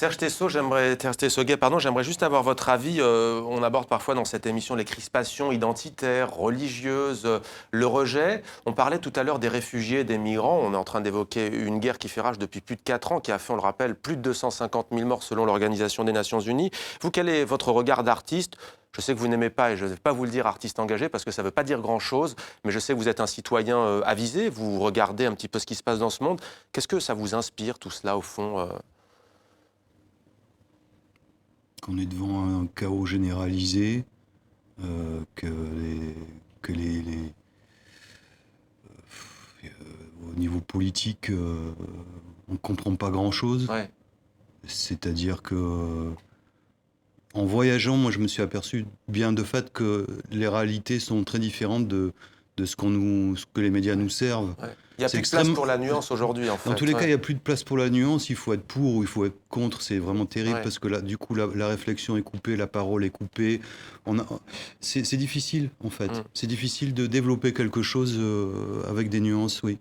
Serge Tessoguet, j'aimerais juste avoir votre avis. On aborde parfois dans cette émission les crispations identitaires, religieuses, le rejet. On parlait tout à l'heure des réfugiés, des migrants. On est en train d'évoquer une guerre qui fait rage depuis plus de 4 ans, qui a fait, on le rappelle, plus de 250 000 morts selon l'Organisation des Nations Unies. Vous, quel est votre regard d'artiste? Je sais que vous n'aimez pas, et je ne vais pas vous le dire, artiste engagé, parce que ça ne veut pas dire grand-chose, mais je sais que vous êtes un citoyen avisé, vous regardez un petit peu ce qui se passe dans ce monde. Qu'est-ce que ça vous inspire, tout cela, au fond Qu'on est devant un chaos généralisé, au niveau politique, on ne comprend pas grand-chose. Ouais. C'est-à-dire que en voyageant, moi, je me suis aperçu bien de fait que les réalités sont très différentes de ce que les médias nous servent. Ouais. Il n'y a C'est plus de place extrême. pour la nuance aujourd'hui, en fait. Dans tous les cas, il Ouais. n'y a plus de place pour la nuance. Il faut être pour ou il faut être contre. C'est vraiment terrible Ouais. parce que là, du coup, la réflexion est coupée, la parole est coupée. C'est difficile, en fait. Mm. C'est difficile de développer quelque chose avec des nuances, oui.